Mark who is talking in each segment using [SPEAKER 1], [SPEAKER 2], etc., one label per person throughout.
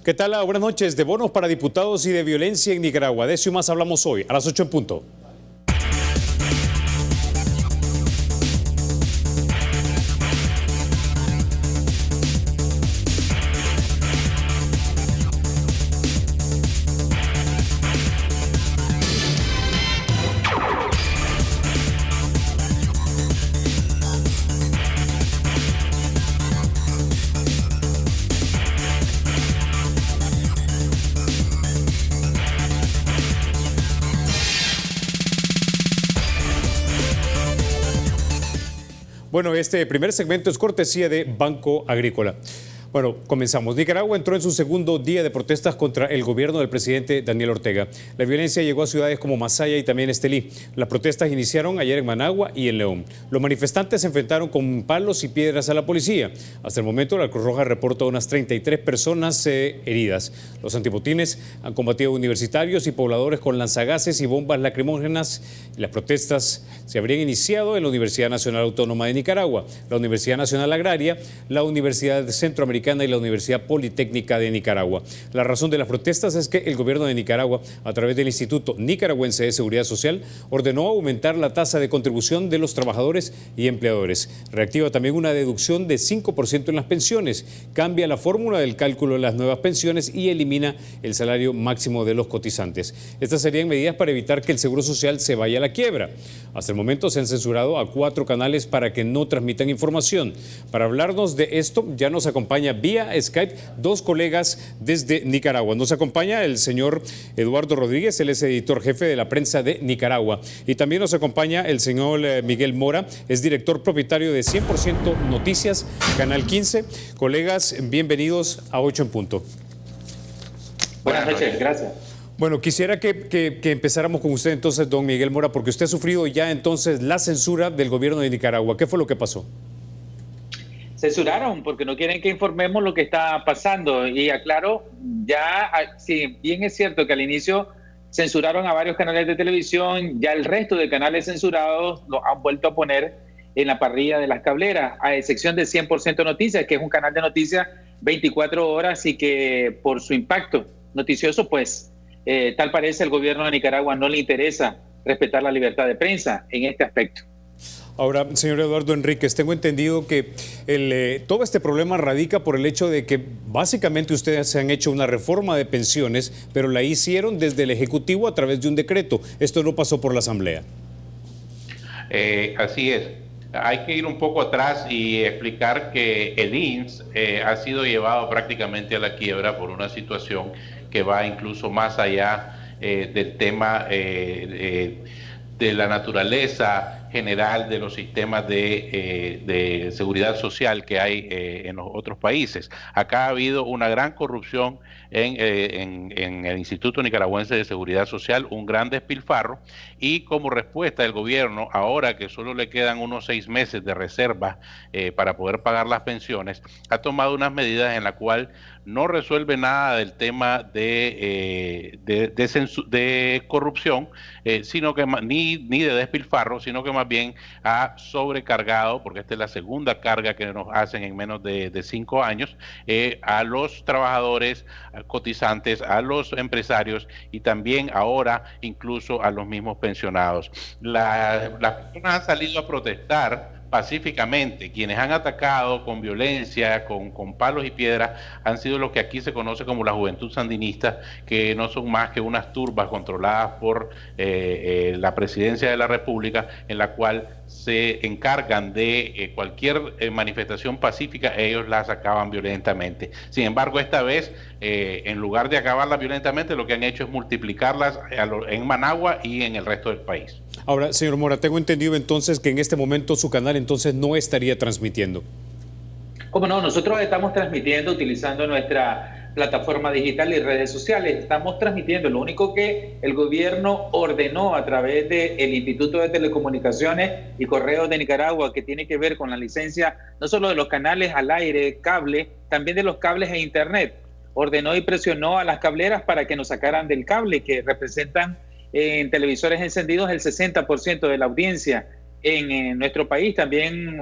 [SPEAKER 1] ¿Qué tal? Buenas noches. De bonos para diputados y de violencia en Nicaragua. De eso y más hablamos hoy, a las 8 en punto. Bueno, este primer segmento es cortesía de Banco Agrícola. Bueno, comenzamos. Nicaragua entró en su segundo día de protestas contra el gobierno del presidente Daniel Ortega. La violencia llegó a ciudades como Masaya y también Estelí. Las protestas iniciaron ayer en Managua y en León. Los manifestantes se enfrentaron con palos y piedras a la policía. Hasta el momento, la Cruz Roja reporta unas 33 personas heridas. Los antibotines han combatido universitarios y pobladores con lanzagases y bombas lacrimógenas. Las protestas se habrían iniciado en la Universidad Nacional Autónoma de Nicaragua, la Universidad Nacional Agraria, la Universidad Centroamericana y la Universidad Politécnica de Nicaragua. La razón de las protestas es que el gobierno de Nicaragua, a través del Instituto Nicaragüense de Seguridad Social, ordenó aumentar la tasa de contribución de los trabajadores y empleadores. Reactiva también una deducción de 5% en las pensiones, cambia la fórmula del cálculo de las nuevas pensiones y elimina el salario máximo de los cotizantes. Estas serían medidas para evitar que el Seguro Social se vaya a la quiebra. Hasta el momento se han censurado a 4 canales para que no transmitan información. Para hablarnos de esto ya nos acompaña vía Skype 2 colegas desde Nicaragua. Nos acompaña el señor Eduardo Rodríguez, él es editor jefe de la prensa de Nicaragua. Y también nos acompaña el señor Miguel Mora, es director propietario de 100% Noticias, Canal 15. Colegas, bienvenidos a 8 en punto.
[SPEAKER 2] Buenas noches, gracias.
[SPEAKER 1] Bueno, quisiera que empezáramos con usted entonces, don Miguel Mora, porque usted ha sufrido ya entonces la censura del gobierno de Nicaragua. ¿Qué fue lo que pasó?
[SPEAKER 2] Censuraron porque no quieren que informemos lo que está pasando. Y aclaro, ya, si bien es cierto que al inicio censuraron a varios canales de televisión, ya el resto de canales censurados los han vuelto a poner en la parrilla de las cableras, a excepción de 100% Noticias, que es un canal de noticias 24 horas y que por su impacto noticioso, pues tal parece el gobierno de Nicaragua no le interesa respetar la libertad de prensa en este aspecto.
[SPEAKER 1] Ahora, señor Eduardo Enríquez, tengo entendido que todo este problema radica por el hecho de que básicamente ustedes se han hecho una reforma de pensiones, pero la hicieron desde el Ejecutivo a través de un decreto. Esto no pasó por la Asamblea.
[SPEAKER 3] Así es. Hay que ir un poco atrás y explicar que el INS ha sido llevado prácticamente a la quiebra por una situación que va incluso más allá del tema de la naturaleza general de los sistemas de seguridad social que hay en los otros países. Acá ha habido una gran corrupción en el Instituto Nicaragüense de Seguridad Social, un gran despilfarro, y como respuesta del gobierno, ahora que solo le quedan unos 6 meses de reserva para poder pagar las pensiones, ha tomado unas medidas en la cual no resuelve nada del tema de corrupción, sino que ni de despilfarro, sino que más bien ha sobrecargado, porque esta es la segunda carga que nos hacen en menos de 5 años, a los trabajadores cotizantes, a los empresarios y también ahora incluso a los mismos pensionados. Las personas han salido a protestar pacíficamente. Quienes han atacado con violencia, con palos y piedras, han sido los que aquí se conoce como la juventud sandinista, que no son más que unas turbas controladas por la presidencia de la República, en la cual se encargan de cualquier manifestación pacífica, ellos las acaban violentamente. Sin embargo, esta vez, en lugar de acabarlas violentamente, lo que han hecho es multiplicarlas en Managua y en el resto del país.
[SPEAKER 1] Ahora, señor Mora, tengo entendido entonces que en este momento su canal entonces no estaría transmitiendo.
[SPEAKER 2] ¿Cómo no? Nosotros estamos transmitiendo utilizando nuestra plataforma digital y redes sociales. Estamos transmitiendo. Lo único que el gobierno ordenó a través del Instituto de Telecomunicaciones y Correos de Nicaragua, que tiene que ver con la licencia no solo de los canales al aire, cable, también de los cables e internet. Ordenó y presionó a las cableras para que nos sacaran del cable, que representan en televisores encendidos el 60% de la audiencia. en nuestro país. También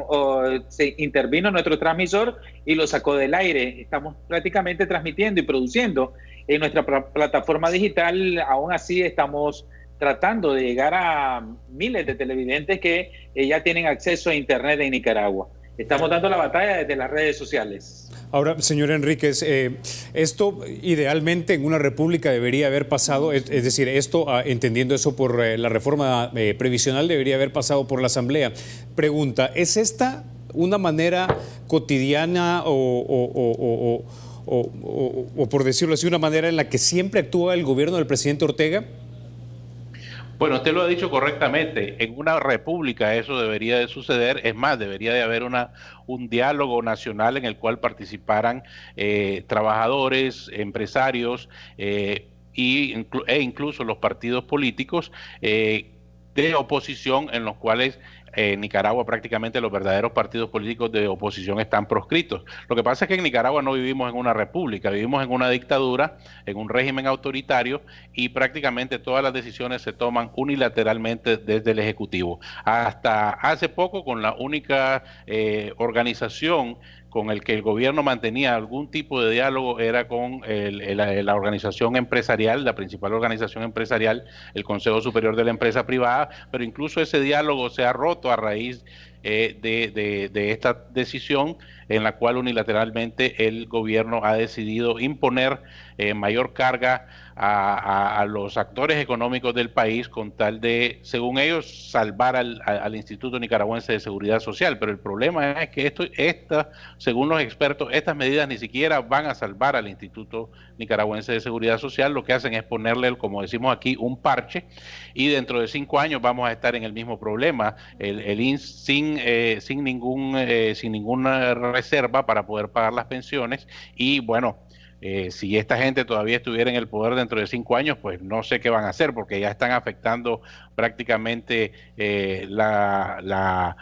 [SPEAKER 2] se intervino nuestro transmisor y lo sacó del aire. Estamos prácticamente transmitiendo y produciendo en nuestra plataforma digital. Aún así estamos tratando de llegar a miles de televidentes que ya tienen acceso a Internet en Nicaragua. Estamos dando la batalla desde las redes sociales.
[SPEAKER 1] Ahora, señor Enríquez, esto idealmente en una república debería haber pasado, es decir, esto, entendiendo eso por la reforma previsional, debería haber pasado por la Asamblea. Pregunta, ¿es esta una manera cotidiana o por decirlo así, una manera en la que siempre actúa el gobierno del presidente Ortega?
[SPEAKER 3] Bueno, usted lo ha dicho correctamente. En una república eso debería de suceder. Es más, debería de haber un diálogo nacional en el cual participaran trabajadores, empresarios e incluso los partidos políticos de oposición, en los cuales en Nicaragua prácticamente los verdaderos partidos políticos de oposición están proscritos. Lo que pasa es que en Nicaragua no vivimos en una república, vivimos en una dictadura, en un régimen autoritario, y prácticamente todas las decisiones se toman unilateralmente desde el Ejecutivo. Hasta hace poco, con la única organización con el que el gobierno mantenía algún tipo de diálogo era con la organización empresarial, la principal organización empresarial, el Consejo Superior de la Empresa Privada, pero incluso ese diálogo se ha roto a raíz de esta decisión en la cual unilateralmente el gobierno ha decidido imponer mayor carga a los actores económicos del país con tal de, según ellos, salvar al Instituto Nicaragüense de Seguridad Social. Pero el problema es que según los expertos, estas medidas ni siquiera van a salvar al Instituto Nicaragüense de Seguridad Social. Lo que hacen es ponerle, como decimos aquí, un parche, y dentro de 5 años vamos a estar en el mismo problema, el INS sin ninguna reserva para poder pagar las pensiones. Y bueno, si esta gente todavía estuviera en el poder dentro de 5 años, pues no sé qué van a hacer, porque ya están afectando prácticamente la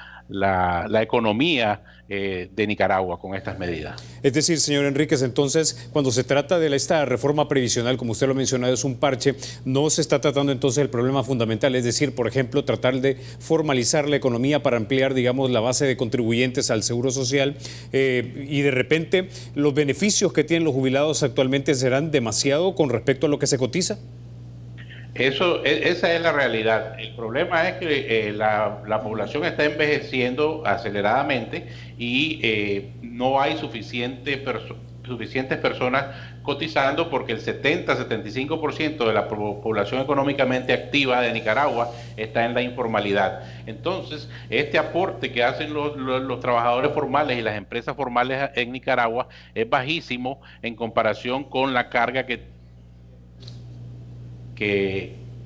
[SPEAKER 3] economía de Nicaragua con estas medidas.
[SPEAKER 1] Es decir, señor Enríquez, entonces, cuando se trata de esta reforma previsional, como usted lo ha mencionado, es un parche, no se está tratando entonces el problema fundamental, es decir, por ejemplo, tratar de formalizar la economía para ampliar, digamos, la base de contribuyentes al Seguro Social, y de repente los beneficios que tienen los jubilados actualmente serán demasiado con respecto a lo que se cotiza.
[SPEAKER 3] Esa es la realidad. El problema es que la población está envejeciendo aceleradamente y no hay suficientes personas cotizando, porque el 70-75% de la población económicamente activa de Nicaragua está en la informalidad. Entonces, este aporte que hacen los trabajadores formales y las empresas formales en Nicaragua es bajísimo en comparación con la carga que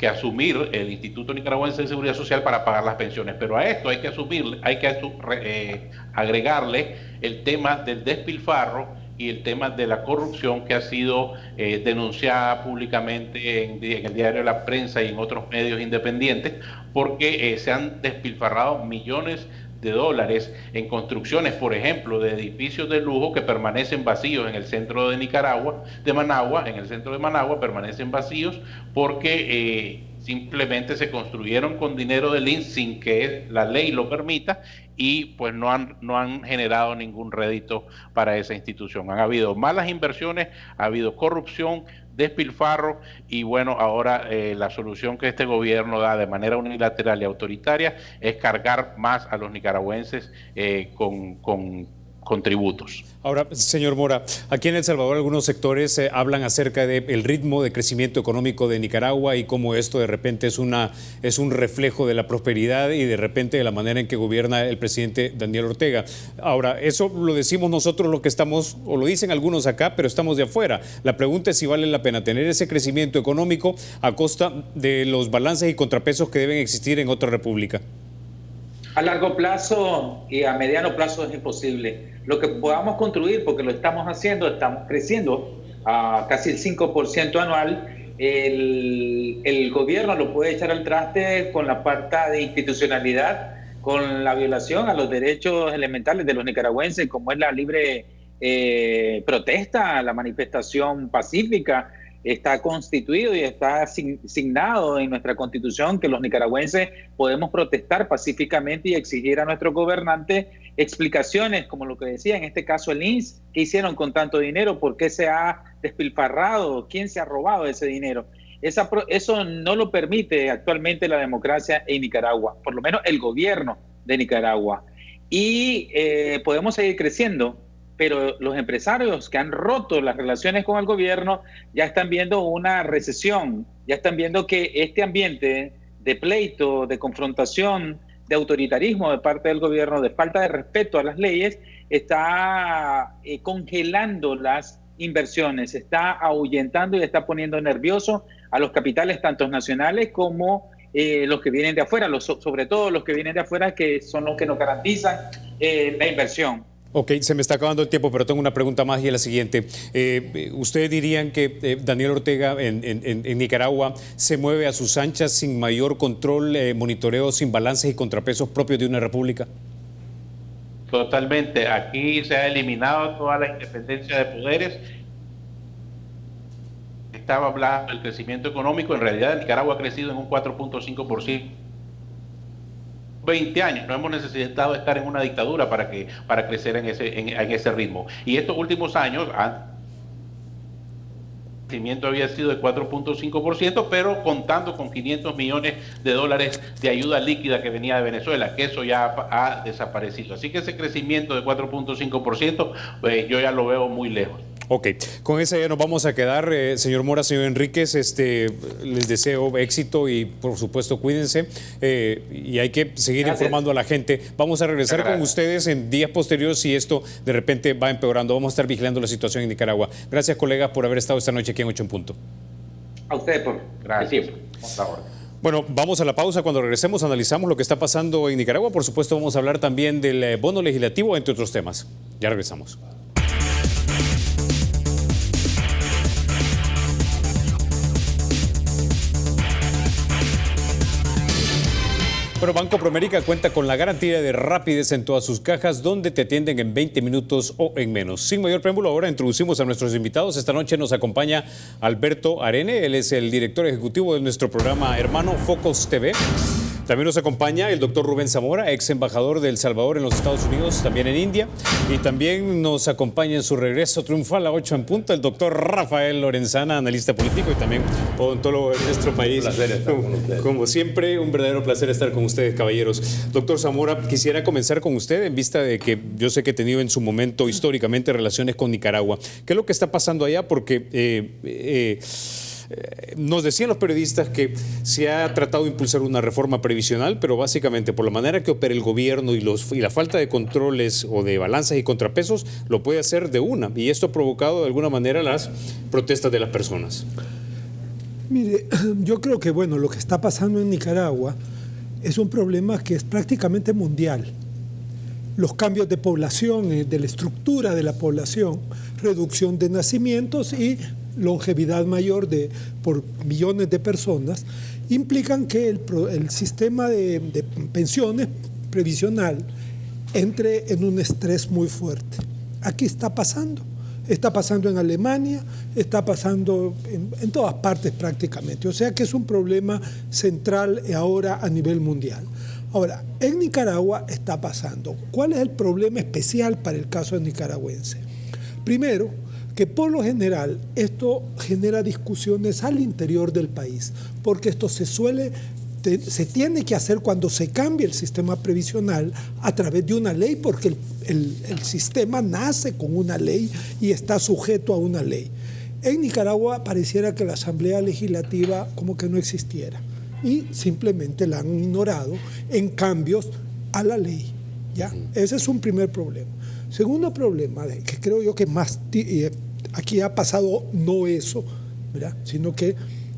[SPEAKER 3] asumir el Instituto Nicaragüense de Seguridad Social para pagar las pensiones. Pero a esto hay que agregarle el tema del despilfarro y el tema de la corrupción que ha sido denunciada públicamente en el diario La Prensa y en otros medios independientes, porque se han despilfarrado millones de dólares en construcciones, por ejemplo, de edificios de lujo que permanecen vacíos en el centro de Nicaragua, en el centro de Managua permanecen vacíos porque simplemente se construyeron con dinero del INS sin que la ley lo permita, y pues no han generado ningún rédito para esa institución. Han habido malas inversiones, ha habido corrupción, despilfarro, y bueno, ahora la solución que este gobierno da de manera unilateral y autoritaria es cargar más a los nicaragüenses con tributos.
[SPEAKER 1] Ahora, señor Mora, aquí en El Salvador algunos sectores hablan acerca del ritmo de crecimiento económico de Nicaragua y cómo esto de repente es un reflejo de la prosperidad y de repente de la manera en que gobierna el presidente Daniel Ortega. Ahora, eso lo decimos nosotros lo que estamos, o lo dicen algunos acá, pero estamos de afuera. La pregunta es si vale la pena tener ese crecimiento económico a costa de los balances y contrapesos que deben existir en otra república.
[SPEAKER 2] A largo plazo y a mediano plazo es imposible. Lo que podamos construir, porque lo estamos haciendo, estamos creciendo a casi el 5% anual, el gobierno lo puede echar al traste con la falta de institucionalidad, con la violación a los derechos elementales de los nicaragüenses, como es la libre protesta, la manifestación pacífica, está constituido y está asignado en nuestra Constitución que los nicaragüenses podemos protestar pacíficamente y exigir a nuestro gobernante explicaciones, como lo que decía en este caso el INS, qué hicieron con tanto dinero, por qué se ha despilfarrado, quién se ha robado ese dinero. Eso no lo permite actualmente la democracia en Nicaragua, por lo menos el gobierno de Nicaragua. Y podemos seguir creciendo, pero los empresarios que han roto las relaciones con el gobierno ya están viendo una recesión, ya están viendo que este ambiente de pleito, de confrontación, de autoritarismo de parte del gobierno, de falta de respeto a las leyes, está congelando las inversiones, está ahuyentando y está poniendo nervioso a los capitales tanto nacionales como los que vienen de afuera, sobre todo los que vienen de afuera, que son los que nos garantizan la inversión.
[SPEAKER 1] Ok, se me está acabando el tiempo, pero tengo una pregunta más y es la siguiente. ¿Ustedes dirían que Daniel Ortega en Nicaragua se mueve a sus anchas sin mayor control, monitoreo, sin balances y contrapesos propios de una república?
[SPEAKER 3] Totalmente. Aquí se ha eliminado toda la independencia de poderes. Estaba hablando del crecimiento económico. En realidad, Nicaragua ha crecido en un 4.5%. 20 años, no hemos necesitado estar en una dictadura para crecer en ese ritmo. Y estos últimos años, el crecimiento había sido de 4.5%, pero contando con $500 millones de ayuda líquida que venía de Venezuela, que eso ya ha desaparecido. Así que ese crecimiento de 4.5%, yo ya lo veo muy lejos.
[SPEAKER 1] Ok, con esa ya nos vamos a quedar. Señor Mora, señor Enríquez, les deseo éxito y por supuesto cuídense y hay que seguir informando a la gente. Vamos a regresar con ustedes en días posteriores si esto de repente va empeorando. Vamos a estar vigilando la situación en Nicaragua. Gracias, colegas, por haber estado esta noche aquí en 8 en Punto.
[SPEAKER 2] A ustedes por
[SPEAKER 3] gracias.
[SPEAKER 1] Bueno, vamos a la pausa. Cuando regresemos analizamos lo que está pasando en Nicaragua. Por supuesto vamos a hablar también del bono legislativo, entre otros temas. Ya regresamos. Bueno, Banco Promérica cuenta con la garantía de rapidez en todas sus cajas, donde te atienden en 20 minutos o en menos. Sin mayor preámbulo, ahora introducimos a nuestros invitados. Esta noche nos acompaña Alberto Arene, él es el director ejecutivo de nuestro programa hermano Focus TV. También nos acompaña el doctor Rubén Zamora, ex embajador de El Salvador en los Estados Unidos, también en India. Y también nos acompaña en su regreso triunfal a 8 en Punto el doctor Rafael Lorenzana, analista político y también odontólogo de nuestro país.
[SPEAKER 4] Un placer estar con ustedes.
[SPEAKER 1] Como siempre, un verdadero placer estar con ustedes, caballeros. Doctor Zamora, quisiera comenzar con usted en vista de que yo sé que he tenido en su momento históricamente relaciones con Nicaragua. ¿Qué es lo que está pasando allá? Porque nos decían los periodistas que se ha tratado de impulsar una reforma previsional, pero básicamente por la manera que opera el gobierno y la falta de controles o de balanzas y contrapesos, lo puede hacer de una. Y esto ha provocado de alguna manera las protestas de las personas.
[SPEAKER 5] Mire, yo creo que lo que está pasando en Nicaragua es un problema que es prácticamente mundial. Los cambios de población, de la estructura de la población, reducción de nacimientos y longevidad mayor por millones de personas, implican que el sistema de pensiones previsional entre en un estrés muy fuerte. Aquí está pasando en Alemania, está pasando en todas partes prácticamente, o sea que es un problema central ahora a nivel mundial. Ahora, en Nicaragua está pasando. ¿Cuál es el problema especial para el caso nicaragüense? Primero, que por lo general esto genera discusiones al interior del país, porque esto se tiene que hacer cuando se cambie el sistema previsional a través de una ley, porque el sistema nace con una ley y está sujeto a una ley. En Nicaragua pareciera que la Asamblea Legislativa como que no existiera y simplemente la han ignorado en cambios a la ley, ¿ya? Ese es un primer problema. Segundo problema, que creo yo que más aquí ha pasado no eso, ¿verdad? Sino que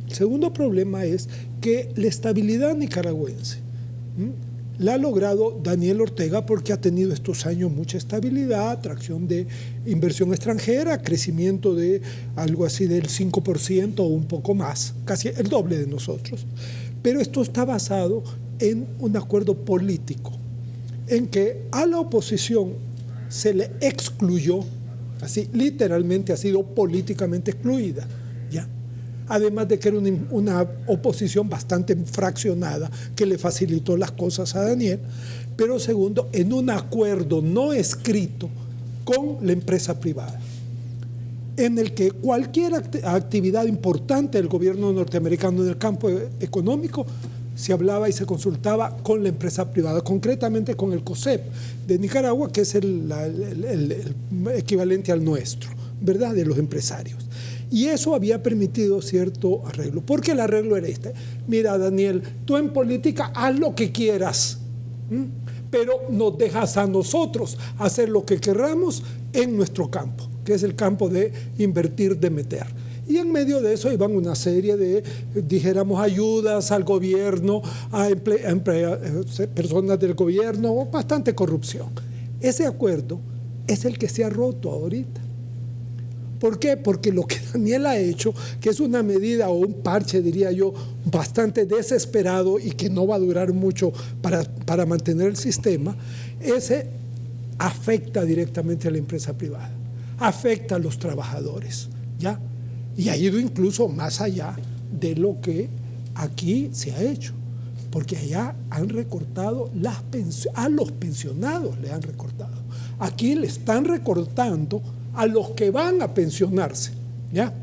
[SPEAKER 5] el segundo problema es que la estabilidad nicaragüense la ha logrado Daniel Ortega porque ha tenido estos años mucha estabilidad, atracción de inversión extranjera, crecimiento de algo así del 5% o un poco más, casi el doble de nosotros. Pero esto está basado en un acuerdo político, en que a la oposición se le excluyó, así literalmente ha sido políticamente excluida, ¿ya? además de que era una oposición bastante fraccionada que le facilitó las cosas a Daniel, pero segundo, en un acuerdo no escrito con la empresa privada, en el que cualquier actividad importante del gobierno norteamericano en el campo económico se hablaba y se consultaba con la empresa privada, concretamente con el COSEP de Nicaragua, que es el equivalente al nuestro, ¿verdad?, de los empresarios. Y eso había permitido cierto arreglo, porque el arreglo era este: mira, Daniel, tú en política haz lo que quieras, pero nos dejas a nosotros hacer lo que queramos en nuestro campo, que es el campo de invertir, de meter. Y en medio de eso iban una serie de, dijéramos, ayudas al gobierno, a personas del gobierno, bastante corrupción. Ese acuerdo es el que se ha roto ahorita. ¿Por qué? Porque lo que Daniel ha hecho, que es una medida o un parche, diría yo, bastante desesperado y que no va a durar mucho para mantener el sistema, ese afecta directamente a la empresa privada, afecta a los trabajadores, ¿ya? Y ha ido incluso más allá de lo que aquí se ha hecho, porque allá han recortado a los pensionados, le han recortado. Aquí le están recortando a los que van a pensionarse, ¿ya?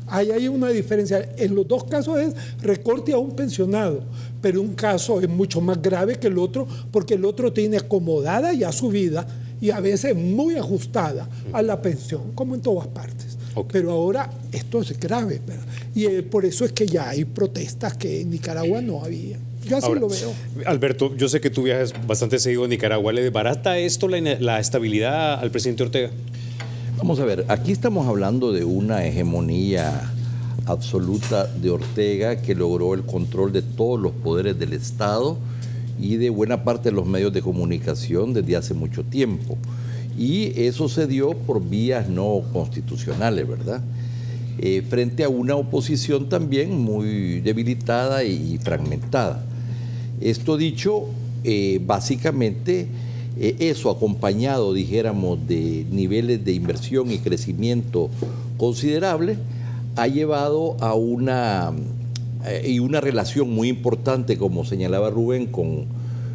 [SPEAKER 5] Ahí hay una diferencia. En los dos casos es recorte a un pensionado, pero un caso es mucho más grave que el otro, porque el otro tiene acomodada ya su vida y a veces muy ajustada a la pensión, como en todas partes. Okay. Pero ahora esto es grave, ¿verdad? Y por eso es que ya hay protestas que en Nicaragua no había. Yo así lo veo.
[SPEAKER 1] Alberto, yo sé que tú viajas bastante seguido a Nicaragua. ¿Le desbarata esto la estabilidad al presidente Ortega?
[SPEAKER 4] Vamos a ver, aquí estamos hablando de una hegemonía absoluta de Ortega que logró el control de todos los poderes del Estado y de buena parte de los medios de comunicación desde hace mucho tiempo. Y eso se dio por vías no constitucionales, ¿verdad? Frente a una oposición también muy debilitada y fragmentada. Esto dicho, básicamente eso acompañado, dijéramos, de niveles de inversión y crecimiento considerables, ha llevado a una relación muy importante, como señalaba Rubén, con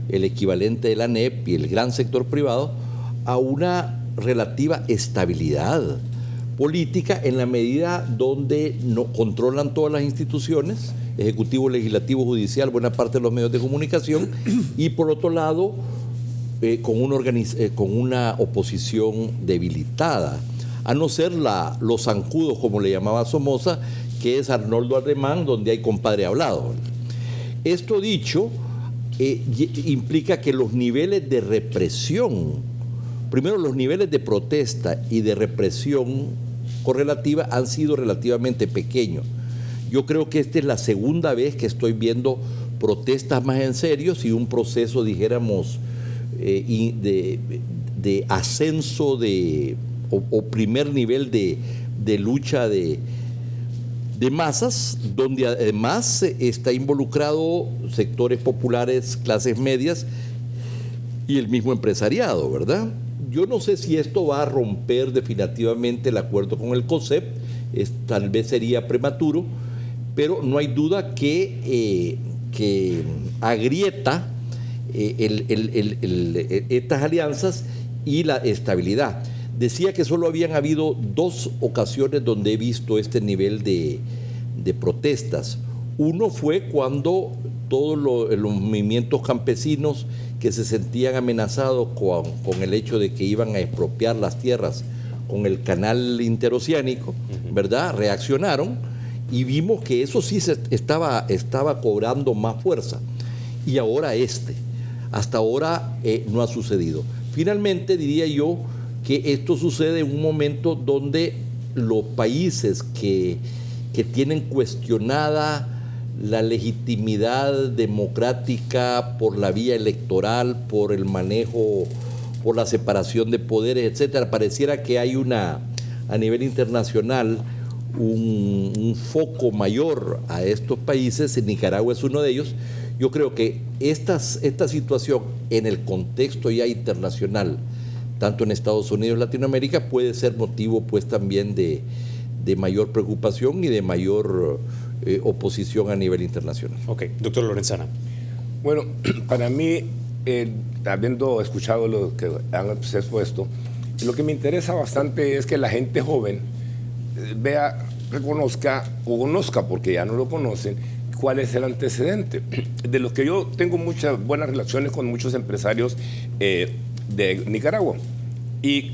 [SPEAKER 4] el equivalente de la ANEP y el gran sector privado, a una relativa estabilidad política en la medida donde no controlan todas las instituciones, ejecutivo, legislativo, judicial, buena parte de los medios de comunicación, y por otro lado, con una oposición debilitada, a no ser los zancudos, como le llamaba Somoza, que es Arnoldo Alemán, donde hay compadre hablado. Esto dicho, implica que los niveles de represión, primero los niveles de protesta y de represión correlativa han sido relativamente pequeños. Yo creo que esta es la segunda vez que estoy viendo protestas más en serio y un proceso, dijéramos, de ascenso o primer nivel de lucha de masas, donde además está involucrado sectores populares, clases medias y el mismo empresariado, ¿verdad? Yo no sé si esto va a romper definitivamente el acuerdo con el COSEP, tal vez sería prematuro, pero no hay duda que agrieta estas alianzas y la estabilidad. Decía que solo habían habido 2 ocasiones donde he visto este nivel de protestas. Uno fue cuando todos los movimientos campesinos que se sentían amenazados con el hecho de que iban a expropiar las tierras con el canal interoceánico, ¿verdad? Reaccionaron y vimos que eso sí estaba cobrando más fuerza. Y ahora hasta ahora no ha sucedido. Finalmente diría yo que esto sucede en un momento donde los países que tienen cuestionada la legitimidad democrática por la vía electoral, por el manejo, por la separación de poderes, etcétera, pareciera que hay a nivel internacional un foco mayor a estos países. Nicaragua es uno de ellos. Yo creo que esta situación en el contexto ya internacional, tanto en Estados Unidos y Latinoamérica, puede ser motivo pues también de mayor preocupación y de mayor oposición a nivel internacional.
[SPEAKER 1] Ok, doctor Lorenzana.
[SPEAKER 6] Bueno, para mí, habiendo escuchado lo que han expuesto, lo que me interesa bastante es que la gente joven vea, reconozca o conozca, porque ya no lo conocen, cuál es el antecedente. De los que yo tengo muchas buenas relaciones con muchos empresarios de Nicaragua. Y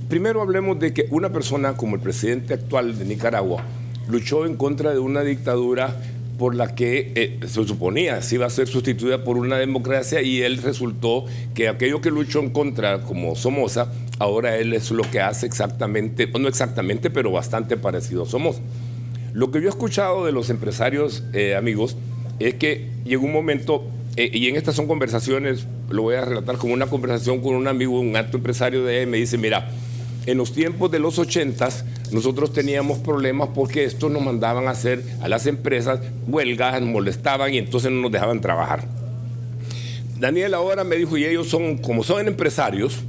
[SPEAKER 6] primero hablemos de que una persona como el presidente actual de Nicaragua luchó en contra de una dictadura por la que se suponía se iba a ser sustituida por una democracia, y él resultó que aquello que luchó en contra, como Somoza, ahora él es lo que hace exactamente, no exactamente, pero bastante parecido a Somoza. Lo que yo he escuchado de los empresarios amigos es que llegó un momento, y en estas son conversaciones, lo voy a relatar como una conversación con un amigo, un alto empresario de él, me dice, mira, en los tiempos de los 80s nosotros teníamos problemas porque estos nos mandaban a hacer a las empresas huelgas, nos molestaban y entonces no nos dejaban trabajar. Daniel ahora me dijo, y ellos son, como son empresarios,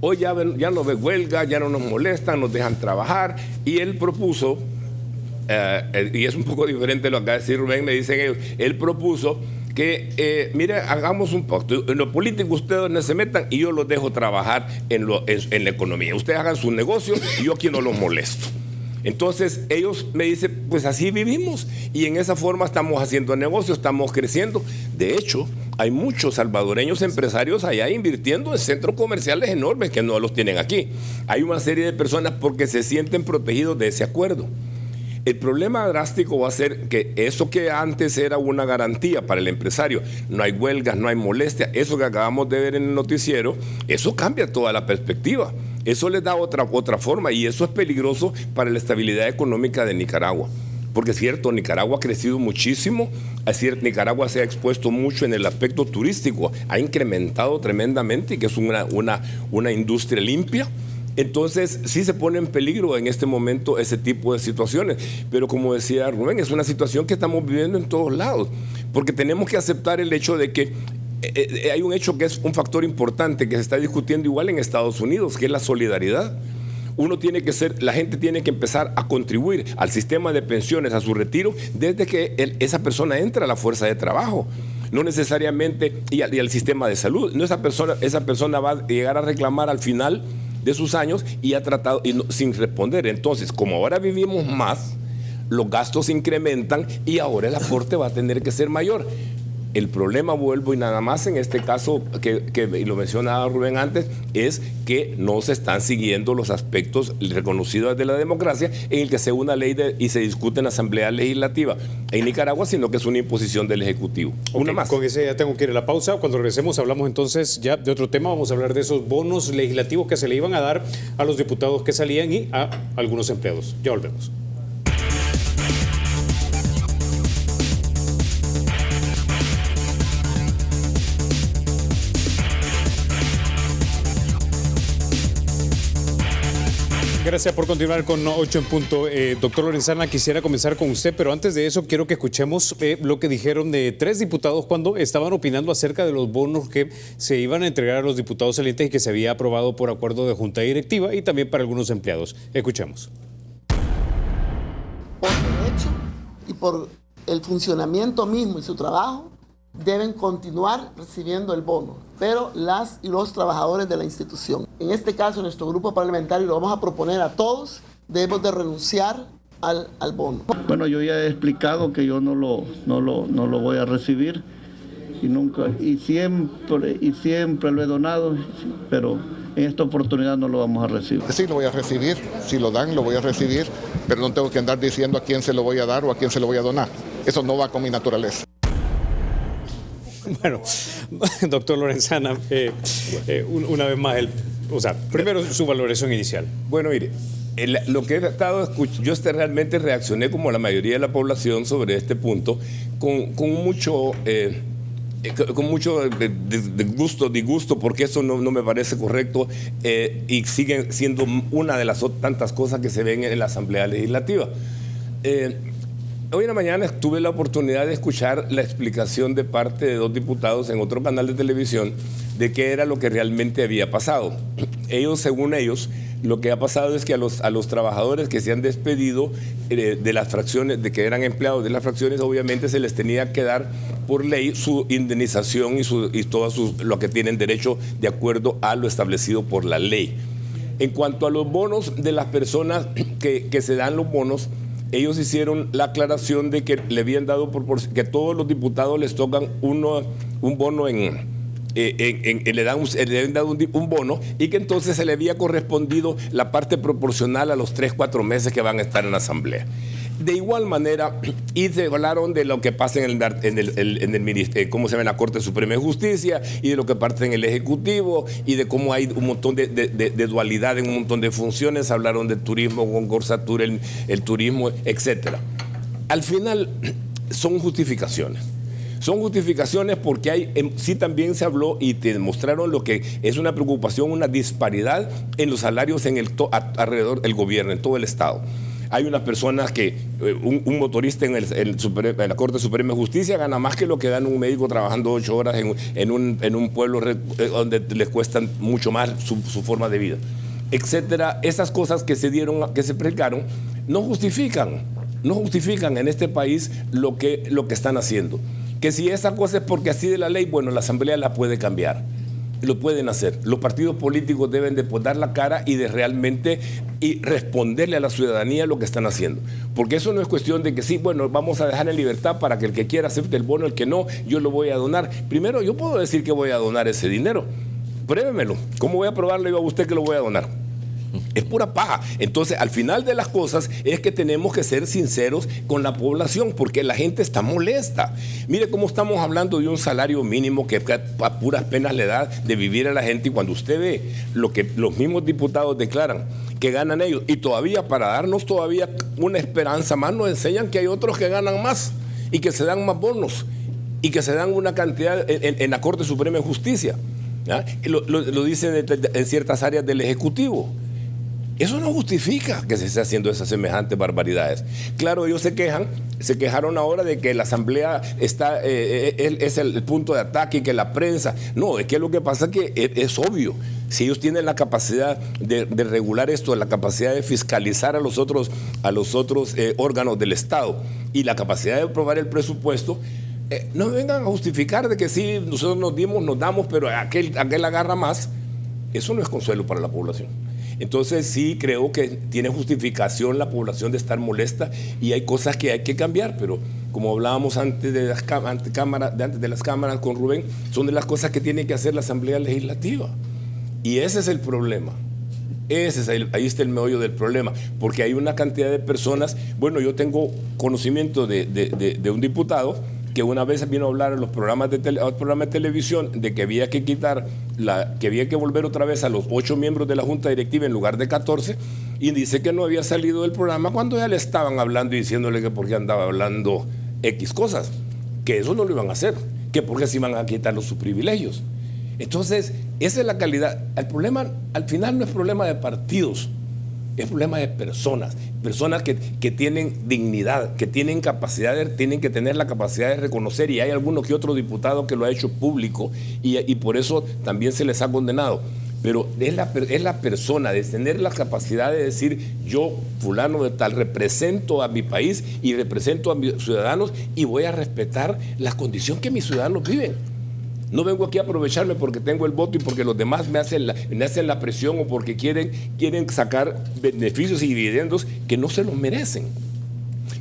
[SPEAKER 6] hoy ya no ven huelga, ya no nos molestan, nos dejan trabajar, y él propuso, y es un poco diferente lo que acaba de decir Rubén, me dicen ellos, él propuso que, mire, hagamos un pacto. En lo político ustedes no se metan y yo los dejo trabajar en la economía. Ustedes hagan sus negocios y yo aquí no los molesto. Entonces ellos me dicen, pues así vivimos y en esa forma estamos haciendo negocios, estamos creciendo. De hecho, hay muchos salvadoreños empresarios allá invirtiendo en centros comerciales enormes que no los tienen aquí. Hay una serie de personas porque se sienten protegidos de ese acuerdo. El problema drástico va a ser que eso que antes era una garantía para el empresario, no hay huelgas, no hay molestia, eso que acabamos de ver en el noticiero, eso cambia toda la perspectiva. Eso les da otra forma y eso es peligroso para la estabilidad económica de Nicaragua. Porque es cierto, Nicaragua ha crecido muchísimo, es cierto, Nicaragua se ha expuesto mucho en el aspecto turístico, ha incrementado tremendamente y que es una industria limpia. Entonces sí se pone en peligro en este momento ese tipo de situaciones, pero como decía Rubén, es una situación que estamos viviendo en todos lados, porque tenemos que aceptar el hecho de que hay un hecho que es un factor importante que se está discutiendo igual en Estados Unidos, que es la solidaridad. La gente tiene que empezar a contribuir al sistema de pensiones, a su retiro, desde que esa persona entra a la fuerza de trabajo. No necesariamente, y al sistema de salud. No, esa persona va a llegar a reclamar al final de sus años y ha tratado sin responder. Entonces, como ahora vivimos más, los gastos incrementan y ahora el aporte va a tener que ser mayor. El problema, vuelvo y nada más en este caso, y lo mencionaba Rubén antes, es que no se están siguiendo los aspectos reconocidos de la democracia en el que sea una ley y se discute en la Asamblea Legislativa en Nicaragua, sino que es una imposición del Ejecutivo. Okay, una más.
[SPEAKER 1] Con ese ya tengo que ir a la pausa. Cuando regresemos hablamos entonces ya de otro tema. Vamos a hablar de esos bonos legislativos que se le iban a dar a los diputados que salían y a algunos empleados. Ya volvemos. Gracias por continuar con 8 en punto. Doctor Lorenzana, quisiera comenzar con usted, pero antes de eso quiero que escuchemos lo que dijeron de 3 diputados cuando estaban opinando acerca de los bonos que se iban a entregar a los diputados salientes y que se había aprobado por acuerdo de junta directiva y también para algunos empleados. Escuchemos.
[SPEAKER 7] Por derecho y por el funcionamiento mismo y su trabajo, deben continuar recibiendo el bono, pero las y los trabajadores de la institución. En este caso, nuestro grupo parlamentario lo vamos a proponer a todos, debemos de renunciar al bono.
[SPEAKER 8] Bueno, yo ya he explicado que yo no lo voy a recibir y siempre lo he donado, pero en esta oportunidad no lo vamos a recibir.
[SPEAKER 9] Sí, lo voy a recibir, si lo dan, lo voy a recibir, pero no tengo que andar diciendo a quién se lo voy a dar o a quién se lo voy a donar. Eso no va con mi naturaleza.
[SPEAKER 1] Bueno, doctor Lorenzana, una vez más, primero su valoración inicial.
[SPEAKER 6] Bueno, mire, lo que he estado escuchando, yo realmente reaccioné como la mayoría de la población sobre este punto, con mucho disgusto, porque eso no me parece correcto y siguen siendo una de las tantas cosas que se ven en la Asamblea Legislativa. Hoy en la mañana tuve la oportunidad de escuchar la explicación de parte de 2 diputados en otro canal de televisión de qué era lo que realmente había pasado. Según ellos, lo que ha pasado es que a los trabajadores que se han despedido de las fracciones, de que eran empleados de las fracciones, obviamente se les tenía que dar por ley su indemnización y todo lo que tienen derecho de acuerdo a lo establecido por la ley. En cuanto a los bonos de las personas que se dan los bonos, ellos hicieron la aclaración de que le habían dado que todos los diputados les tocan un bono le habían dado un bono, y que entonces se le había correspondido la parte proporcional a los 3-4 meses que van a estar en la Asamblea. De igual manera, y se hablaron de lo que pasa en el ministerio, cómo se ve en la Corte Suprema de Justicia, y de lo que pasa en el Ejecutivo, y de cómo hay un montón de dualidad en un montón de funciones. Hablaron del turismo con Gorsatur, el turismo, etcétera. Al final son justificaciones. Son justificaciones porque sí también se habló y te demostraron lo que es una preocupación, una disparidad en los salarios alrededor del gobierno, en todo el Estado. Hay unas personas que un motorista en la Corte Suprema de Justicia gana más que lo que gana un médico trabajando 8 horas en un pueblo donde les cuestan mucho más su forma de vida, etcétera. Esas cosas que se explicaron no justifican en este país lo que están haciendo. Que si esa cosa es porque así de la ley, bueno, la Asamblea la puede cambiar. Lo pueden hacer. Los partidos políticos deben de dar la cara y de realmente responderle a la ciudadanía lo que están haciendo. Porque eso no es cuestión de que sí, bueno, vamos a dejar en libertad para que el que quiera acepte el bono, el que no, yo lo voy a donar. Primero, yo puedo decir que voy a donar ese dinero. Pruébemelo. ¿Cómo voy a probarle yo a usted que lo voy a donar? Es pura paja. Entonces, al final de las cosas es que tenemos que ser sinceros con la población, porque la gente está molesta. Mire cómo estamos hablando de un salario mínimo que a puras penas le da de vivir a la gente, y cuando usted ve lo que los mismos diputados declaran que ganan ellos, y todavía para darnos todavía una esperanza más, nos enseñan que hay otros que ganan más y que se dan más bonos y que se dan una cantidad en la Corte Suprema de Justicia. Lo dicen en ciertas áreas del Ejecutivo. Eso no justifica que se esté haciendo esas semejantes barbaridades. Claro, ellos se quejaron ahora de que la Asamblea es el punto de ataque y que la prensa. No, es que lo que pasa es que es obvio. Si ellos tienen la capacidad de regular esto, la capacidad de fiscalizar a los otros órganos del Estado y la capacidad de aprobar el presupuesto, no me vengan a justificar de que sí, nosotros nos damos, pero aquel agarra más. Eso no es consuelo para la población. Entonces sí creo que tiene justificación la población de estar molesta, y hay cosas que hay que cambiar, pero como hablábamos antes de las cámaras con Rubén, son de las cosas que tiene que hacer la Asamblea Legislativa. Y ese es el problema. Ahí está el meollo del problema, porque hay una cantidad de personas. Bueno, yo tengo conocimiento de un diputado que una vez vino a hablar en los programas de televisión de que había que que había que volver otra vez a los 8 miembros de la Junta Directiva en lugar de 14, y dice que no había salido del programa cuando ya le estaban hablando y diciéndole que porque andaba hablando X cosas, que eso no lo iban a hacer, que porque se iban a quitarle sus privilegios. Entonces, esa es la calidad. El problema al final no es problema de partidos, es problema de personas que tienen dignidad, que tienen tienen que tener la capacidad de reconocer, y hay alguno que otro diputado que lo ha hecho público y por eso también se les ha condenado. Pero es la persona de tener la capacidad de decir: yo, fulano de tal, represento a mi país y represento a mis ciudadanos y voy a respetar la condición que mis ciudadanos viven. No vengo aquí a aprovecharme porque tengo el voto y porque los demás me hacen la presión, o porque quieren sacar beneficios y dividendos que no se los merecen.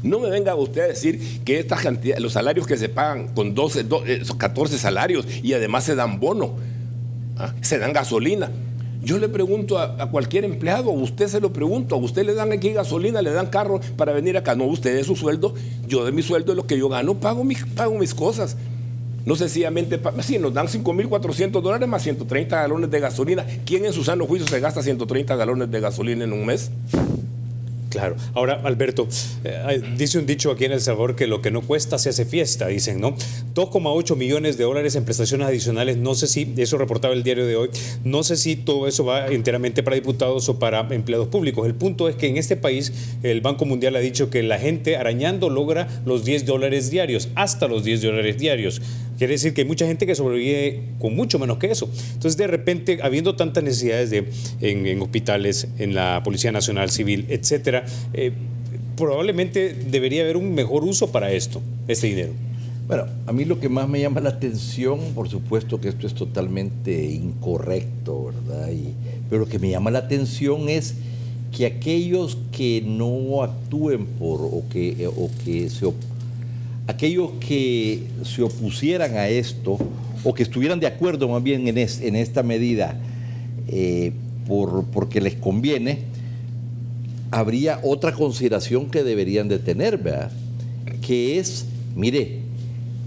[SPEAKER 6] No me venga usted a decir que estas cantidades, los salarios que se pagan con 14 salarios, y además se dan bono, se dan gasolina. Yo le pregunto a cualquier empleado, a usted se lo pregunto, a usted le dan aquí gasolina, le dan carro para venir acá. No, usted de su sueldo, yo de mi sueldo, lo que yo gano, pago mis cosas. No sencillamente, sí, nos dan $5,400 más 130 galones de gasolina. ¿Quién en su sano juicio se gasta 130 galones de gasolina en un mes?
[SPEAKER 1] Claro. Ahora, Alberto, dice un dicho aquí en El Salvador que lo que no cuesta se hace fiesta, dicen, ¿no? 2,8 millones de dólares en prestaciones adicionales. No sé si, eso reportaba el diario de hoy, no sé si todo eso va enteramente para diputados o para empleados públicos. El punto es que en este país el Banco Mundial ha dicho que la gente arañando logra los $10 diarios, hasta los $10 diarios. Quiere decir que hay mucha gente que sobrevive con mucho menos que eso. Entonces, de repente, habiendo tantas necesidades en hospitales, en la Policía Nacional Civil, etcétera, probablemente debería haber un mejor uso para este dinero.
[SPEAKER 4] Bueno, a mí lo que más me llama la atención, por supuesto que esto es totalmente incorrecto, ¿verdad? Pero lo que me llama la atención es que aquellos que no actúen aquellos que se opusieran a esto o que estuvieran de acuerdo más bien en esta medida porque les conviene, habría otra consideración que deberían de tener, ¿verdad? Que es, mire,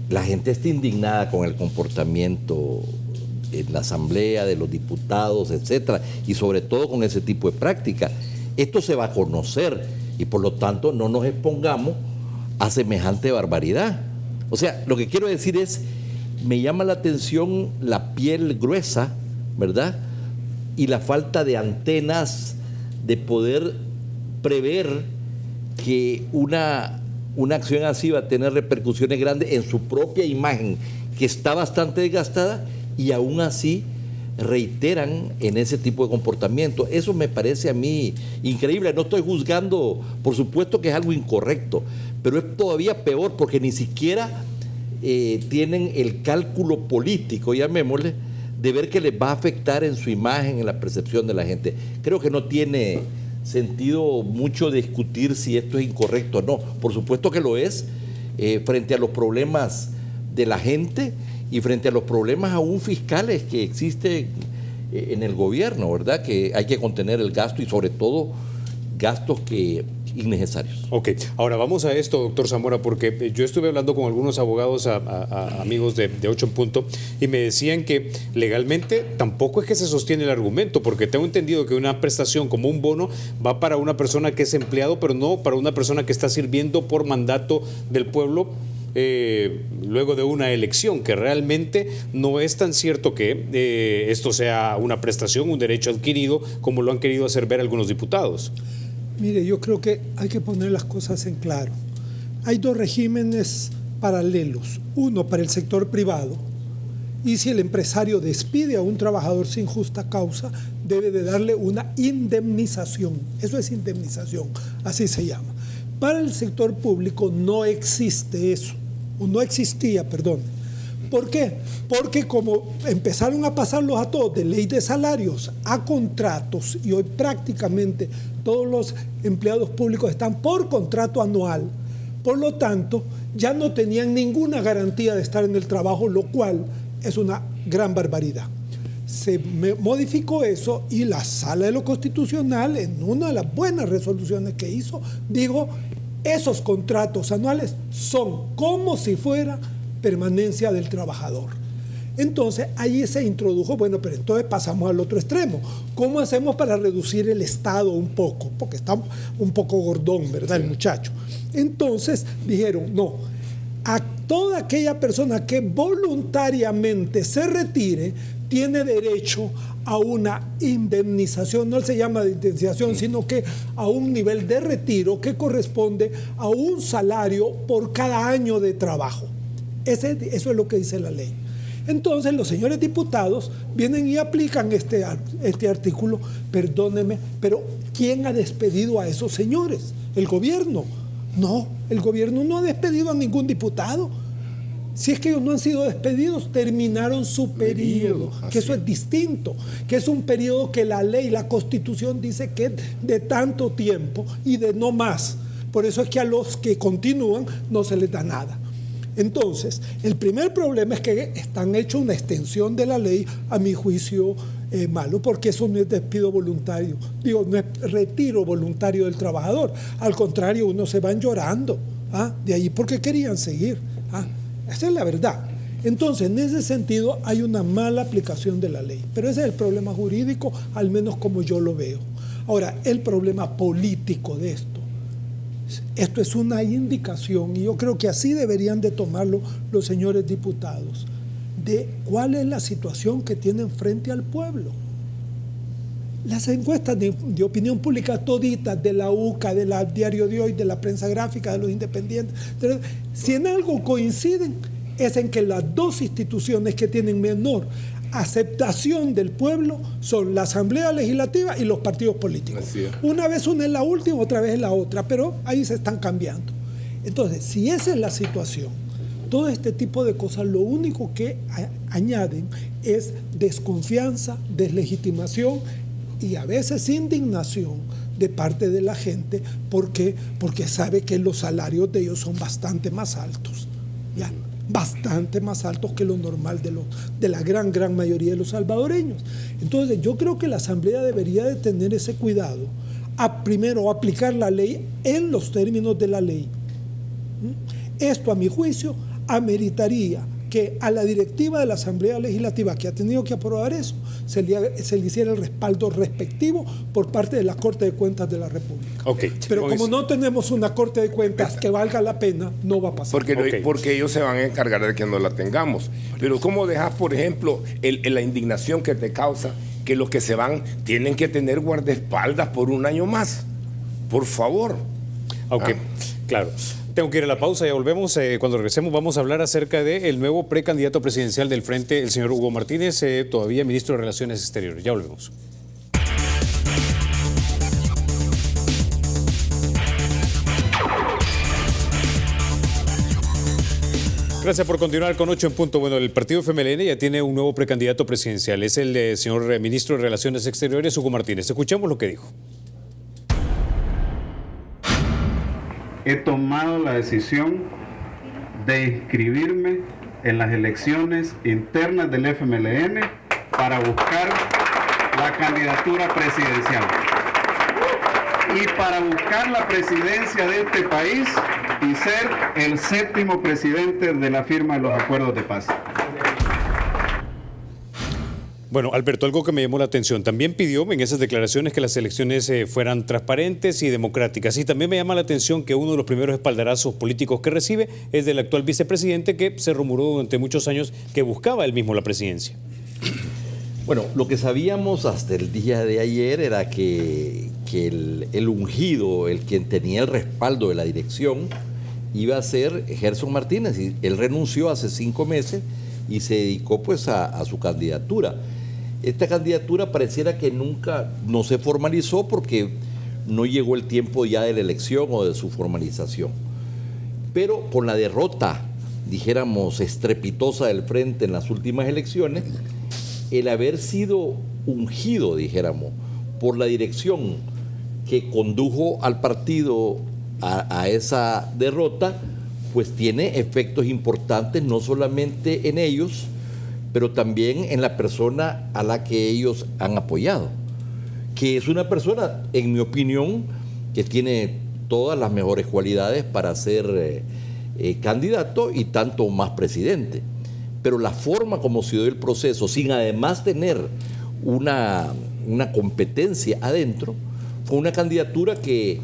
[SPEAKER 4] la gente está indignada con el comportamiento en la Asamblea, de los diputados, etcétera, y sobre todo con ese tipo de práctica. Esto se va a conocer y por lo tanto no nos expongamos a semejante barbaridad. O sea, lo que quiero decir es, me llama la atención la piel gruesa, ¿verdad? Y la falta de antenas de poder prever que una acción así va a tener repercusiones grandes en su propia imagen, que está bastante desgastada, y aún así reiteran en ese tipo de comportamiento. Eso me parece a mí increíble. No estoy juzgando, por supuesto que es algo incorrecto, pero es todavía peor porque ni siquiera tienen el cálculo político, llamémosle, de ver que les va a afectar en su imagen, en la percepción de la gente. Creo que no tiene sentido mucho discutir si esto es incorrecto o no. Por supuesto que lo es, frente a los problemas de la gente y frente a los problemas aún fiscales que existen en el gobierno, ¿verdad? Que hay que contener el gasto y sobre todo gastos innecesarios.
[SPEAKER 1] Ok, ahora vamos a esto, doctor Zamora, porque yo estuve hablando con algunos abogados, amigos de 8 en Punto, y me decían que legalmente tampoco es que se sostiene el argumento, porque tengo entendido que una prestación como un bono va para una persona que es empleado, pero no para una persona que está sirviendo por mandato del pueblo luego de una elección, que realmente no es tan cierto que esto sea una prestación, un derecho adquirido, como lo han querido hacer ver algunos diputados.
[SPEAKER 5] Mire, yo creo que hay que poner las cosas en claro. Hay dos regímenes paralelos. Uno para el sector privado, y si el empresario despide a un trabajador sin justa causa, debe de darle una indemnización. Eso es indemnización, así se llama. Para el sector público no existe eso, o no existía, perdón. ¿Por qué? Porque como empezaron a pasarlos a todos de ley de salarios a contratos, y hoy prácticamente todos los empleados públicos están por contrato anual, por lo tanto ya no tenían ninguna garantía de estar en el trabajo, lo cual es una gran barbaridad. Se modificó eso y la Sala de lo Constitucional, en una de las buenas resoluciones que hizo, dijo: esos contratos anuales son como si fuera permanencia del trabajador. Entonces allí se introdujo, bueno, pero entonces pasamos al otro extremo. ¿Cómo hacemos para reducir el Estado un poco? Porque está un poco gordón, ¿verdad? El muchacho. Entonces dijeron, no, a toda aquella persona que voluntariamente se retire tiene derecho a una indemnización, no se llama de indemnización, sino que a un nivel de retiro que corresponde a un salario por cada año de trabajo. Eso es lo que dice la ley. Entonces los señores diputados vienen y aplican este artículo. Perdónenme, pero ¿quién ha despedido a esos señores? ¿El gobierno? No, el gobierno no ha despedido a ningún diputado. Si es que ellos no han sido despedidos, terminaron su periodo, que eso es distinto, que es un periodo que la ley, la Constitución dice que es de tanto tiempo y de no más. Por eso es que a los que continúan no se les da nada. Entonces, el primer problema es que están hecho una extensión de la ley, a mi juicio malo, porque eso no es despido voluntario, no es retiro voluntario del trabajador. Al contrario, unos se van llorando, de ahí porque querían seguir. Esa es la verdad. Entonces, en ese sentido, hay una mala aplicación de la ley. Pero ese es el problema jurídico, al menos como yo lo veo. Ahora, el problema político de esto es una indicación, y yo creo que así deberían de tomarlo los señores diputados, de cuál es la situación que tienen frente al pueblo. Las encuestas de opinión pública toditas, de la UCA, del Diario de Hoy, de la Prensa Gráfica, de los Independientes, si en algo coinciden, es en que las dos instituciones que tienen menor aceptación del pueblo son la Asamblea Legislativa y los partidos políticos. Una vez una es la última, otra vez es la otra, pero ahí se están cambiando. Entonces, si esa es la situación, todo este tipo de cosas lo único que añaden es desconfianza, deslegitimación y a veces indignación de parte de la gente. ¿Por qué? Porque sabe que los salarios de ellos son bastante más altos, ¿ya? Bastante más altos que lo normal de la gran mayoría de los salvadoreños. Entonces yo creo que la Asamblea debería de tener ese cuidado, primero aplicar la ley en los términos de la ley. Esto, a mi juicio, ameritaría que a la directiva de la Asamblea Legislativa que ha tenido que aprobar eso, se le hiciera el respaldo respectivo por parte de la Corte de Cuentas de la República.
[SPEAKER 1] Okay.
[SPEAKER 5] Pero como no tenemos una Corte de Cuentas que valga la pena, no va a pasar.
[SPEAKER 6] Porque ellos se van a encargar de que no la tengamos. Pero ¿cómo dejas, por ejemplo, la indignación que te causa que los que se van tienen que tener guardaespaldas por un año más? Por favor.
[SPEAKER 1] Claro. Tengo que ir a la pausa, ya volvemos. Cuando regresemos vamos a hablar acerca del nuevo precandidato presidencial del Frente, el señor Hugo Martínez, todavía ministro de Relaciones Exteriores. Ya volvemos. Gracias por continuar con 8 en punto. Bueno, el partido FMLN ya tiene un nuevo precandidato presidencial. Es el señor ministro de Relaciones Exteriores, Hugo Martínez. Escuchemos lo que dijo.
[SPEAKER 10] He tomado la decisión de inscribirme en las elecciones internas del FMLN para buscar la candidatura presidencial y para buscar la presidencia de este país y ser el 7º presidente de la firma de los acuerdos de paz.
[SPEAKER 1] Bueno, Alberto, algo que me llamó la atención, también pidió en esas declaraciones que las elecciones fueran transparentes y democráticas. Y también me llama la atención que uno de los primeros espaldarazos políticos que recibe es del actual vicepresidente, que se rumoró durante muchos años que buscaba él mismo la presidencia.
[SPEAKER 4] Bueno, lo que sabíamos hasta el día de ayer era que el ungido, el quien tenía el respaldo de la dirección, iba a ser Gerson Martínez. Y él renunció hace 5 meses y se dedicó pues a su candidatura. Esta candidatura pareciera que nunca no se formalizó porque no llegó el tiempo ya de la elección o de su formalización. Pero con la derrota, dijéramos, estrepitosa del Frente en las últimas elecciones, el haber sido ungido, dijéramos, por la dirección que condujo al partido a esa derrota, pues tiene efectos importantes no solamente en ellos, pero también en la persona a la que ellos han apoyado, que es una persona, en mi opinión, que tiene todas las mejores cualidades para ser candidato y tanto más presidente. Pero la forma como se dio el proceso, sin además tener una competencia adentro, fue una candidatura que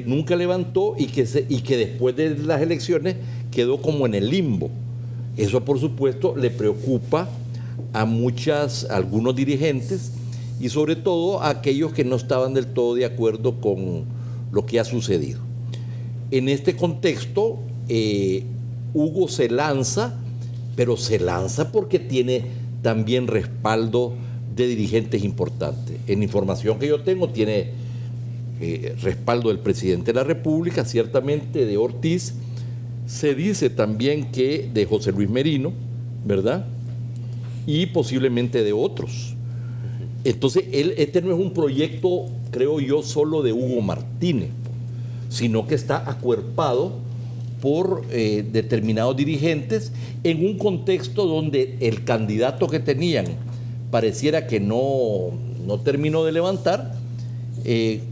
[SPEAKER 4] nunca levantó y que después de las elecciones quedó como en el limbo. Eso, por supuesto, le preocupa a algunos dirigentes y sobre todo a aquellos que no estaban del todo de acuerdo con lo que ha sucedido. En este contexto, Hugo se lanza, pero se lanza porque tiene también respaldo de dirigentes importantes. En información que yo tengo, tiene respaldo del presidente de la República, ciertamente de Ortiz. Se dice también que de José Luis Merino, ¿verdad? Y posiblemente de otros. Entonces, este no es un proyecto, creo yo, solo de Hugo Martínez, sino que está acuerpado por determinados dirigentes en un contexto donde el candidato que tenían pareciera que no terminó de levantar,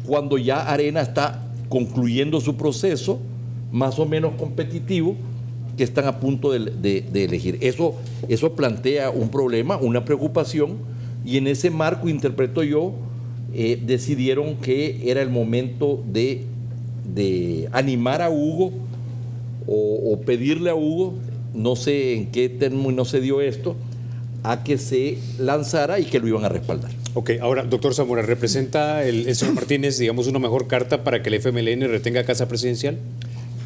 [SPEAKER 4] cuando ya Arena está concluyendo su proceso más o menos competitivo, que están a punto de elegir. Eso plantea un problema, una preocupación, y en ese marco, interpreto yo, decidieron que era el momento de animar a Hugo o pedirle a Hugo, no sé en qué término se dio esto, a que se lanzara y que lo iban a respaldar.
[SPEAKER 1] Ok, ahora, doctor Zamora, ¿representa el señor Martínez, digamos, una mejor carta para que el FMLN retenga casa presidencial?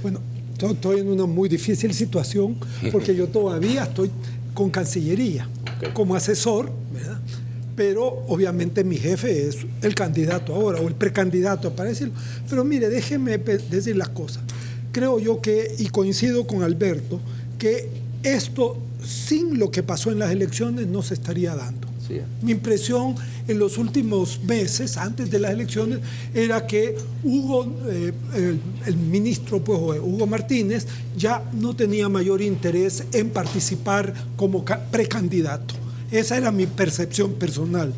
[SPEAKER 5] Bueno, estoy en una muy difícil situación porque yo todavía estoy con Cancillería como asesor, ¿verdad? Pero obviamente mi jefe es el candidato ahora, o el precandidato para decirlo. Pero mire, déjeme decir las cosas. Creo yo que, y coincido con Alberto, que esto, sin lo que pasó en las elecciones, no se estaría dando. Sí. Mi impresión en los últimos meses, antes de las elecciones, era que el ministro Hugo Martínez ya no tenía mayor interés en participar como precandidato. Esa era mi percepción personal.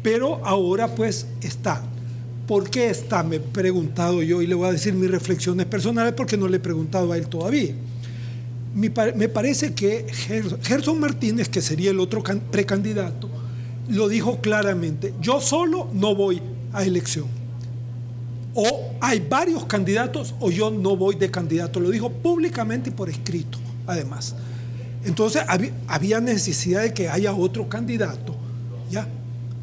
[SPEAKER 5] Pero ahora pues está. ¿Por qué está? Me he preguntado yo, y le voy a decir mis reflexiones personales porque no le he preguntado a él todavía. Me parece que Gerson Martínez, que sería el otro precandidato, lo dijo claramente: yo solo no voy a elección. O hay varios candidatos o yo no voy de candidato. Lo dijo públicamente y por escrito, además. Entonces había necesidad de que haya otro candidato, ¿ya?,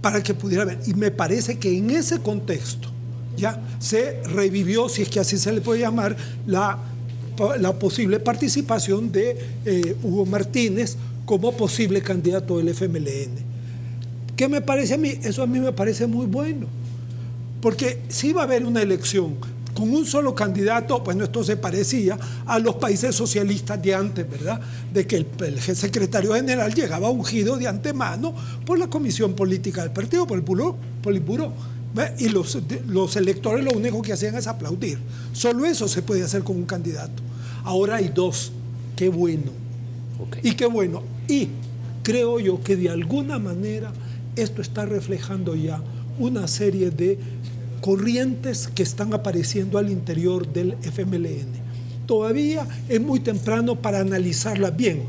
[SPEAKER 5] para que pudiera haber. Y me parece que en ese contexto ya se revivió, si es que así se le puede llamar, la posible participación de Hugo Martínez como posible candidato del FMLN. ¿Qué me parece a mí? Eso a mí me parece muy bueno. Porque si va a haber una elección con un solo candidato, bueno, esto se parecía a los países socialistas de antes, ¿verdad? De que el secretario general llegaba ungido de antemano por la comisión política del partido, por el Politburó. Y los electores lo único que hacían es aplaudir. Solo eso se puede hacer con un candidato. Ahora hay dos. Qué bueno. Okay. Y qué bueno. Y creo yo que de alguna manera esto está reflejando ya una serie de corrientes que están apareciendo al interior del FMLN. Todavía es muy temprano para analizarlas bien.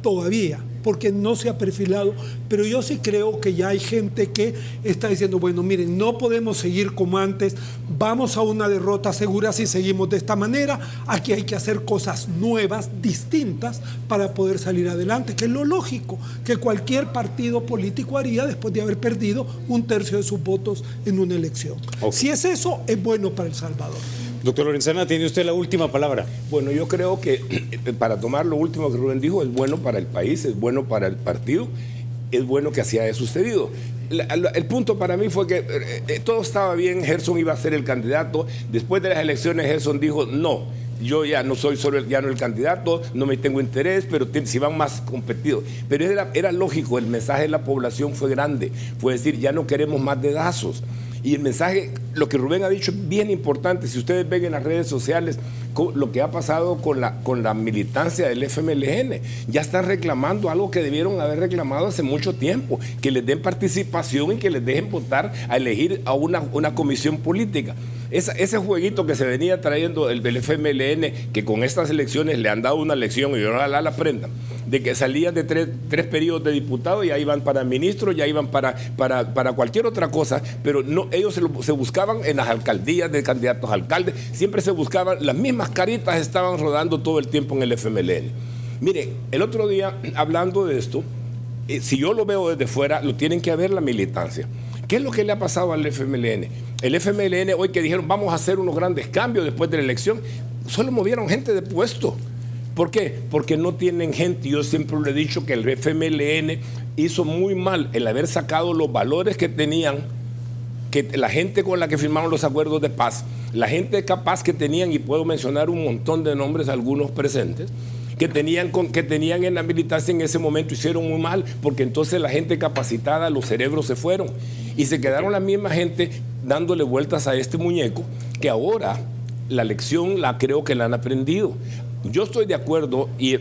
[SPEAKER 5] Todavía. Porque no se ha perfilado, pero yo sí creo que ya hay gente que está diciendo, bueno, miren, no podemos seguir como antes, vamos a una derrota segura si seguimos de esta manera, aquí hay que hacer cosas nuevas, distintas, para poder salir adelante, que es lo lógico que cualquier partido político haría después de haber perdido 1/3 de sus votos en una elección. Okay. Si es eso, es bueno para El Salvador.
[SPEAKER 1] Doctor Lorenzana, tiene usted la última palabra.
[SPEAKER 6] Bueno, yo creo que para tomar lo último que Rubén dijo, es bueno para el país, es bueno para el partido, es bueno que así haya sucedido. El punto para mí fue que todo estaba bien, Gerson iba a ser el candidato. Después de las elecciones, Gerson dijo, no, yo ya no soy ya no el candidato, no me tengo interés, pero si van más competidos. Pero era lógico, el mensaje de la población fue grande, fue decir, ya no queremos más dedazos. Y el mensaje, lo que Rubén ha dicho es bien importante. Si ustedes ven en las redes sociales lo que ha pasado con la militancia del FMLN, ya están reclamando algo que debieron haber reclamado hace mucho tiempo, que les den participación y que les dejen votar a elegir a una comisión política. Ese jueguito que se venía trayendo el FMLN, que con estas elecciones le han dado una lección y ojalá la aprendan, de que salían de tres periodos de diputados y ya iban para ministros, ya iban para cualquier otra cosa, pero no, ellos se buscaban en las alcaldías de candidatos a alcaldes, siempre se buscaban, las mismas caritas estaban rodando todo el tiempo en el FMLN. Mire, el otro día, hablando de esto, si yo lo veo desde fuera, lo tienen que ver la militancia. ¿Qué es lo que le ha pasado al FMLN? El FMLN hoy que dijeron vamos a hacer unos grandes cambios después de la elección, solo movieron gente de puesto. ¿Por qué? Porque no tienen gente. Yo siempre le he dicho que el FMLN hizo muy mal el haber sacado los valores que tenían, que la gente con la que firmaron los acuerdos de paz, la gente capaz que tenían, y puedo mencionar un montón de nombres, algunos presentes, que tenían en la militancia en ese momento, hicieron muy mal, porque entonces la gente capacitada, los cerebros se fueron y se quedaron la misma gente dándole vueltas a este muñeco, que ahora la lección creo que la han aprendido. Yo estoy de acuerdo, y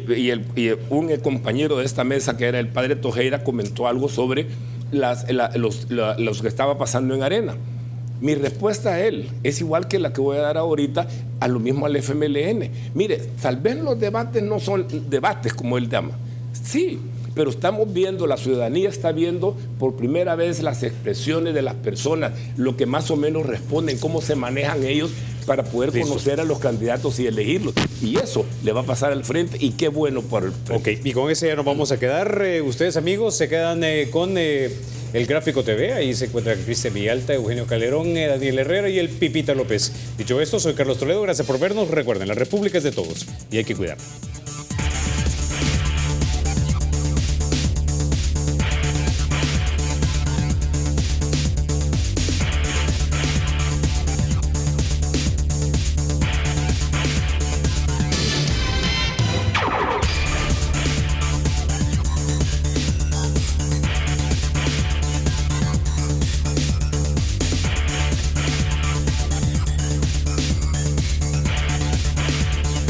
[SPEAKER 6] un compañero de esta mesa, que era el padre Tojeira, comentó algo sobre los que estaba pasando en Arena. Mi respuesta a él es igual que la que voy a dar ahorita, a lo mismo al FMLN. Mire, tal vez los debates no son debates como él llama. Sí, pero estamos viendo, la ciudadanía está viendo por primera vez las expresiones de las personas, lo que más o menos responden, cómo se manejan ellos para poder conocer a los candidatos y elegirlos. Y eso le va a pasar al frente, y qué bueno por el frente.
[SPEAKER 1] Ok, y con ese ya nos vamos a quedar. Ustedes, amigos, se quedan con el Gráfico TV. Ahí se encuentra Cristian Villalta, Eugenio Calderón, Daniel Herrera y el Pipita López. Dicho esto, soy Carlos Toledo. Gracias por vernos. Recuerden, la República es de todos y hay que cuidarla.